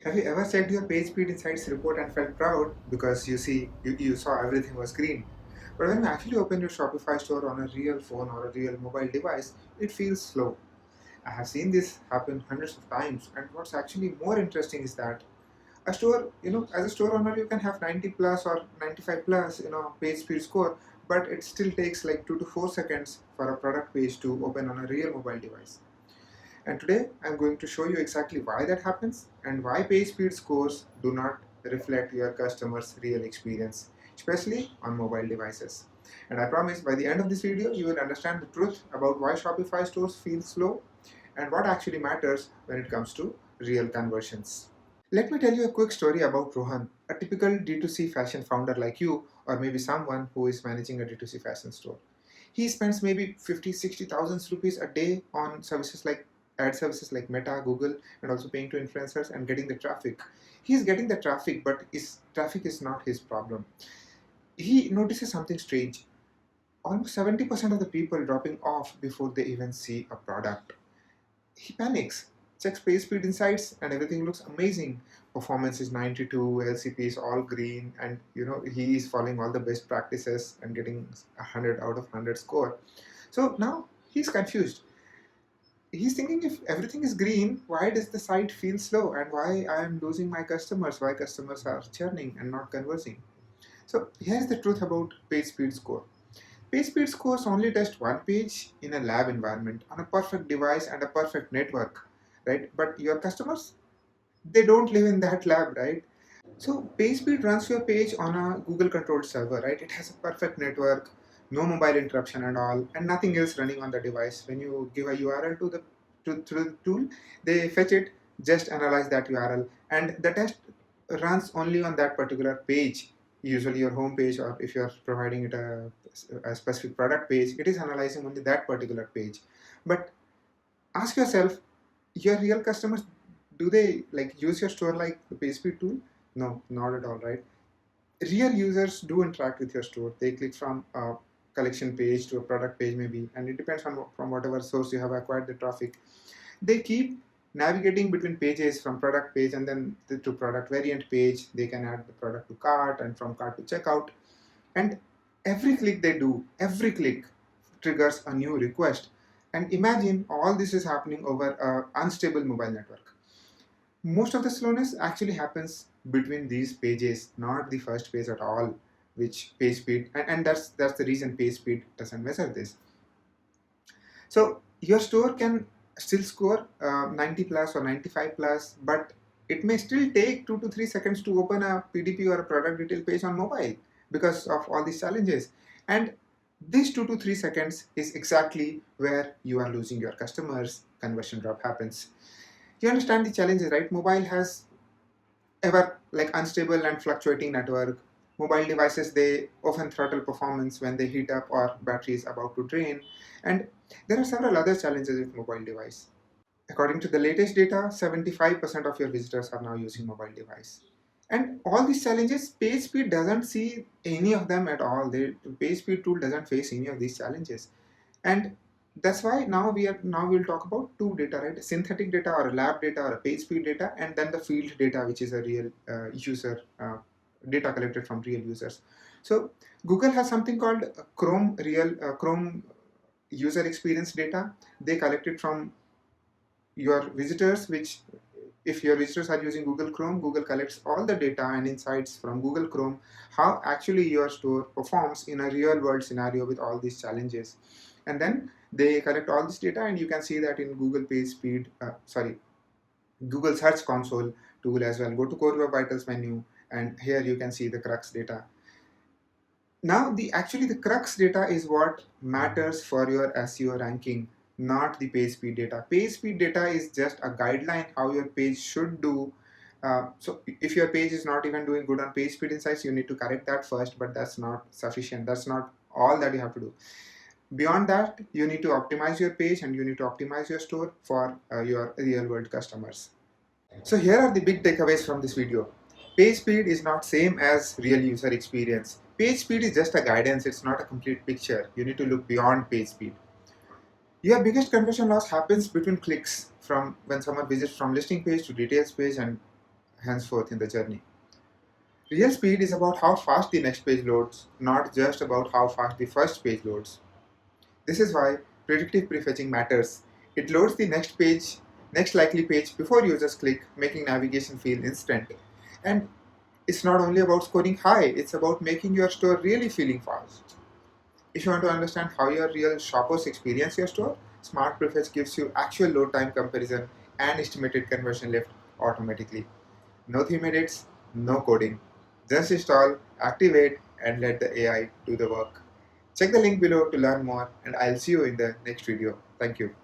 Have you ever checked your PageSpeed Insights report and felt proud because you saw everything was green? But when you actually open your Shopify store on a real phone or a real mobile device, it feels slow. I have seen this happen hundreds of times, and what's actually more interesting is that a store, as a store owner, you can have 90 plus or 95 plus, page speed score, but it still takes like 2 to 4 seconds for a product page to open on a real mobile device. And today I'm going to show you exactly why that happens and why page speed scores do not reflect your customer's real experience, especially on mobile devices. And I promise by the end of this video, you will understand the truth about why Shopify stores feel slow and what actually matters when it comes to real conversions. Let me tell you a quick story about Rohan, a typical D2C fashion founder like you, or maybe someone who is managing a D2C fashion store. He spends maybe 50, 60,000 rupees a day on services like ad services like Meta, Google, and also paying to influencers and getting the traffic. He's getting the traffic, but traffic is not his problem. He notices something strange. Almost 70% of the people dropping off before they even see a product. He panics, checks page speed insights, and everything looks amazing. Performance is 92, LCP is all green, and he is following all the best practices and getting 100 out of 100 score. So now he's confused. He's thinking, if everything is green, why does the site feel slow, and why I am losing my customers, why customers are churning and not conversing. So here's the truth about page speed score. Page speed scores only test one page in a lab environment on a perfect device and a perfect network, right? But your customers, they don't live in that lab, right? So PageSpeed runs your page on a Google controlled server, right? It has a perfect network, no mobile interruption and all, and nothing else running on the device. When you give a URL to the tool, they fetch it, just analyze that URL, and the test runs only on that particular page. Usually your home page, or if you're providing it a specific product page, it is analyzing only that particular page. But ask yourself, your real customers, do they like use your store like the PageSpeed tool? No, not at all, right? Real users do interact with your store. They click from a collection page to a product page maybe, and it depends on from whatever source you have acquired the traffic. They keep navigating between pages, from product page and then to product variant page. They can add the product to cart and from cart to checkout. And every click they do, every click triggers a new request. And imagine all this is happening over an unstable mobile network. Most of the slowness actually happens between these pages, not the first page at all, which page speed, and that's the reason page speed doesn't measure this. So your store can still score 90 plus or 95 plus, but it may still take 2 to 3 seconds to open a PDP or a product detail page on mobile because of all these challenges. And this 2 to 3 seconds is exactly where you are losing your customers. Conversion drop happens. You understand the challenges, right? Mobile has ever like unstable and fluctuating network. Mobile devices, they often throttle performance when they heat up or battery is about to drain. And there are several other challenges with mobile device. According to the latest data, 75% of your visitors are now using mobile device. And all these challenges, PageSpeed doesn't see any of them at all. The PageSpeed tool doesn't face any of these challenges. And that's why we'll talk about two data, right? Synthetic data or a lab data or a page speed data, and then the field data, which is a real user data collected from real users. So Google has something called Chrome user experience data. They collect it from your visitors, which if your visitors are using Google Chrome, Google collects all the data and insights from Google Chrome, how actually your store performs in a real world scenario with all these challenges. And then they collect all this data, and you can see that in Google Google Search Console tool as well. Go to Core Web Vitals menu, and here you can see the CrUX data. Now, the CrUX data is what matters for your SEO ranking, not the page speed data. Page speed data is just a guideline how your page should do. So if your page is not even doing good on page speed insights, you need to correct that first, but that's not sufficient. That's not all that you have to do. Beyond that, you need to optimize your page and you need to optimize your store for your real world customers. So here are the big takeaways from this video. Page speed is not same as real user experience. Page speed is just a guidance, it's not a complete picture. You need to look beyond page speed. Your biggest conversion loss happens between clicks, from when someone visits from listing page to details page, and henceforth in the journey. Real speed is about how fast the next page loads, not just about how fast the first page loads. This is why predictive prefetching matters. It loads the next likely page before users click, making navigation feel instant. And it's not only about scoring high, it's about making your store really feeling fast. If you want to understand how your real shoppers experience your store, Smart Prefetch gives you actual load time comparison and estimated conversion lift automatically. No theme edits, no coding. Just install, activate, and let the AI do the work. Check the link below to learn more, and I'll see you in the next video. Thank you.